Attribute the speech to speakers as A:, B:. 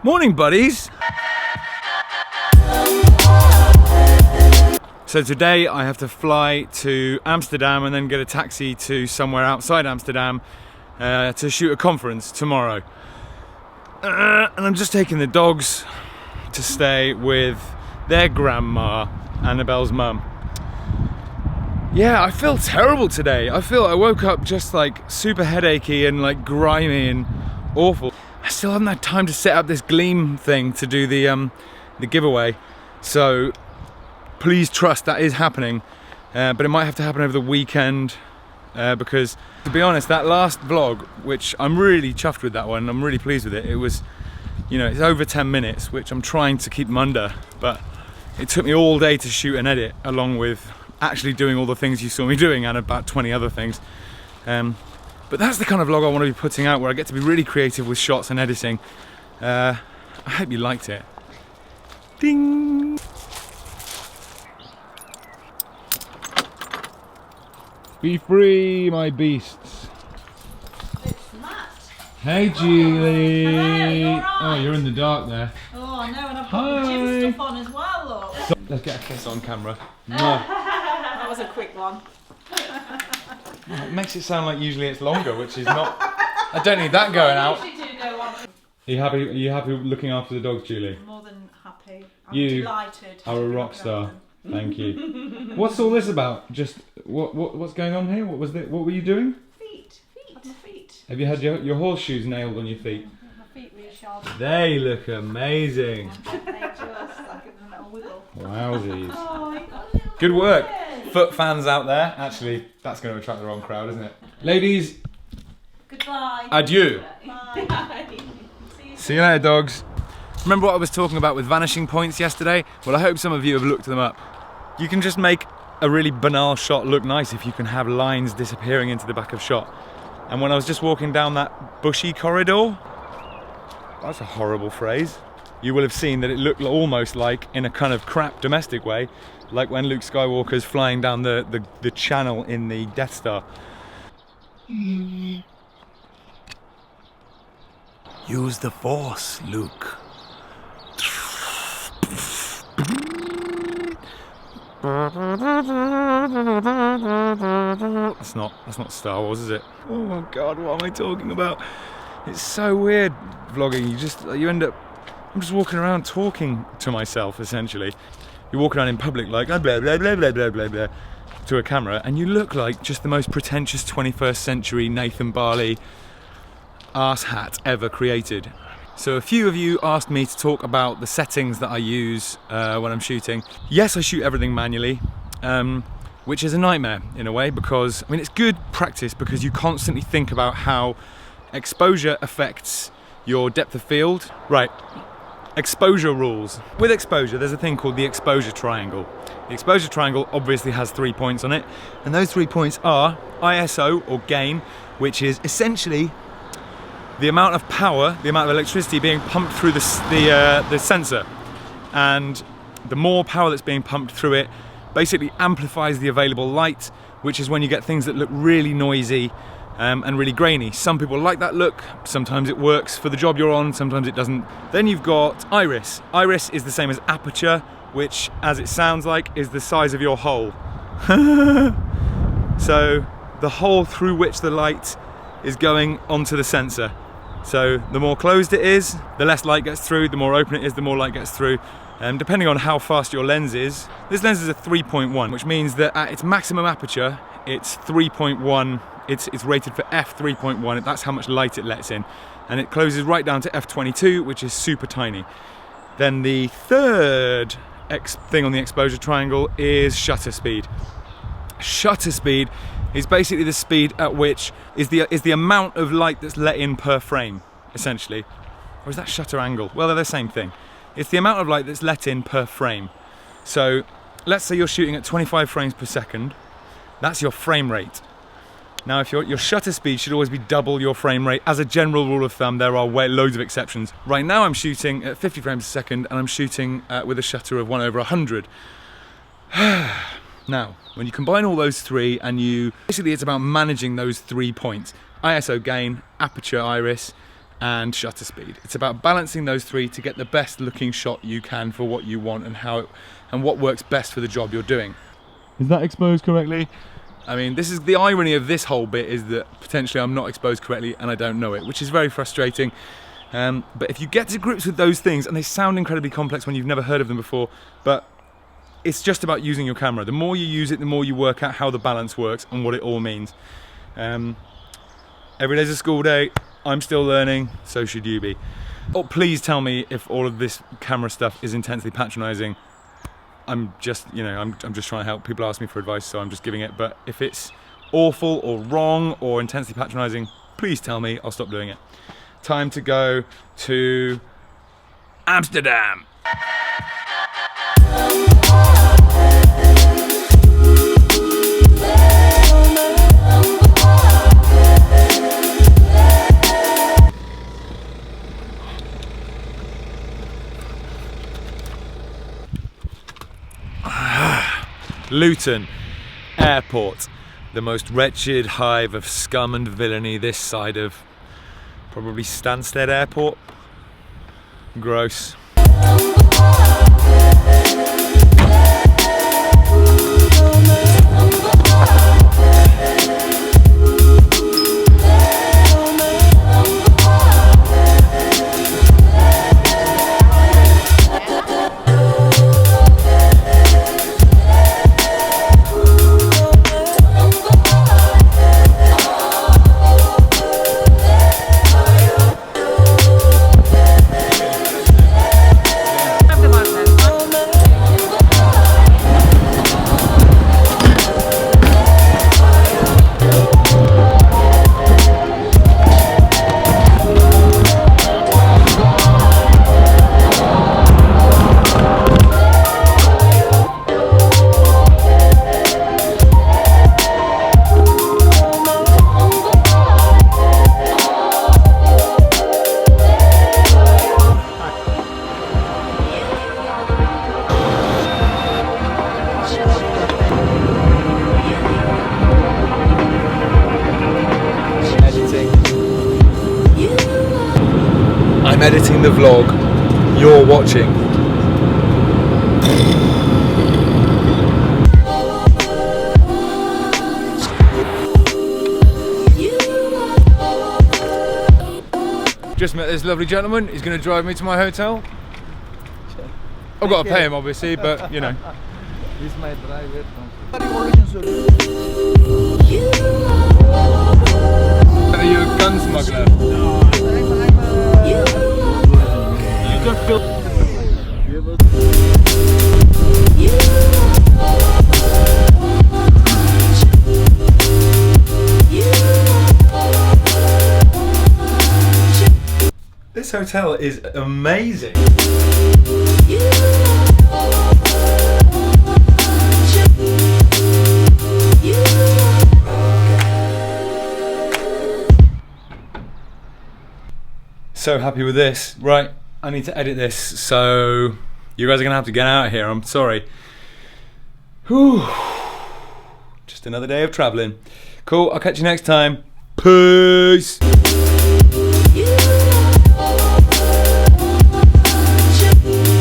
A: Morning, buddies! So today I have to fly to Amsterdam and then get a taxi to somewhere outside Amsterdam to shoot a conference tomorrow. And I'm just taking the dogs to stay with their grandma, Annabelle's mum. Yeah, I feel terrible today. I woke up just like super headachy and like grimy and awful. I still haven't had time to set up this Gleam thing to do the giveaway. So please trust that is happening, but it might have to happen over the weekend because, to be honest, that last vlog, which I'm really chuffed with that one, I'm really pleased with it. It was, you know, it's over 10 minutes, which I'm trying to keep them under, but it took me all day to shoot and edit, along with actually doing all the things you saw me doing and about 20 other things. But that's the kind of vlog I want to be putting out, where I get to be really creative with shots and editing. I hope you liked it. Ding! Be free, my beasts.
B: It's Matt.
A: Hey, Julie.
B: Hello, you all right?
A: Oh, you're in the dark there.
B: Oh, I know, and I've got the gym stuff on as well, look.
A: So, let's get a kiss on camera. No.
B: That was a quick one.
A: Oh, it makes it sound like usually it's longer, which is not. I don't need that going out. Are you happy looking after the dogs, Julie?
B: I'm more than happy. I'm
A: You
B: delighted.
A: are a rock star. Thank you. What's all this about? Just what's going on here? What were you doing?
B: Feet. My feet.
A: Have you had your horseshoes nailed on your feet?
B: My feet resharpened.
A: They look amazing.
B: They just, I give them a little wiggle.
A: Wowsies.
B: Oh, you got a little
A: Good work.
B: bit.
A: Foot fans out there. Actually, that's going to attract the wrong crowd, isn't it? Ladies,
B: Goodbye.
A: adieu.
B: Bye.
A: See you later, dogs. Remember what I was talking about with vanishing points yesterday? Well, I hope some of you have looked them up. You can just make a really banal shot look nice if you can have lines disappearing into the back of shot. And when I was just walking down that bushy corridor, that's a horrible phrase, you will have seen that it looked almost like, in a kind of crap domestic way, like when Luke Skywalker's flying down the channel in the Death Star. Use the Force, Luke. That's not Star Wars, is it? Oh my god, what am I talking about? It's so weird vlogging. You end up, I'm just walking around talking to myself, essentially. You walk around in public like blah blah blah blah blah blah blah blah to a camera, and you look like just the most pretentious 21st century Nathan Barley arse hat ever created. So a few of you asked me to talk about the settings that I use when I'm shooting. Yes, I shoot everything manually, which is a nightmare in a way, because, I mean, it's good practice because you constantly think about how exposure affects your depth of field. Right, exposure rules. With exposure, there's a thing called the exposure triangle. The exposure triangle obviously has 3 points on it, and those 3 points are ISO, or gain, which is essentially the amount of power, the amount of electricity being pumped through the sensor. And the more power that's being pumped through it basically amplifies the available light, which is when you get things that look really noisy and really grainy. Some people like that look, sometimes it works for the job you're on, sometimes it doesn't. Then you've got iris. Iris is the same as aperture, which, as it sounds like, is the size of your hole. So the hole through which the light is going onto the sensor. So the more closed it is, the less light gets through, the more open it is, the more light gets through. Depending on how fast your lens is. This lens is a 3.1, which means that at its maximum aperture, it's 3.1, it's rated for f3.1, that's how much light it lets in. And it closes right down to f22, which is super tiny. Then the third thing on the exposure triangle is shutter speed. Shutter speed is basically the speed at which is the amount of light that's let in per frame, essentially. Or is that shutter angle? Well, they're the same thing. It's the amount of light that's let in per frame. So let's say you're shooting at 25 frames per second. That's your frame rate. Now, if your shutter speed should always be double your frame rate. As a general rule of thumb, there are loads of exceptions. Right now I'm shooting at 50 frames a second, and I'm shooting with a shutter of 1/100. Now, when you combine all those three, basically it's about managing those 3 points. ISO gain, aperture iris, and shutter speed. It's about balancing those three to get the best looking shot you can for what you want and what works best for the job you're doing. Is that exposed correctly? I mean, this is the irony of this whole bit, is that potentially I'm not exposed correctly and I don't know it, which is very frustrating. But if you get to grips with those things, and they sound incredibly complex when you've never heard of them before, but it's just about using your camera. The more you use it, the more you work out how the balance works and what it all means. Every day's a school day. I'm still learning, so should you be. Oh, please tell me if all of this camera stuff is intensely patronizing. I'm just, I'm just trying to help. People ask me for advice, so I'm just giving it. But if it's awful or wrong or intensely patronizing, please tell me. I'll stop doing it. Time to go to Amsterdam. Luton Airport, the most wretched hive of scum and villainy this side of probably Stansted Airport. Gross. I'm editing the vlog you're watching. Just met this lovely gentleman. He's going to drive me to my hotel. I've got to pay him, obviously, but you know.
C: He's my driver.
A: Are you a gun smuggler? You don't feel. This hotel is amazing. So happy with this. Right, I need to edit this, so you guys are gonna have to get out of here. I'm sorry. Whew. Just another day of traveling. Cool, I'll catch you next time. Peace.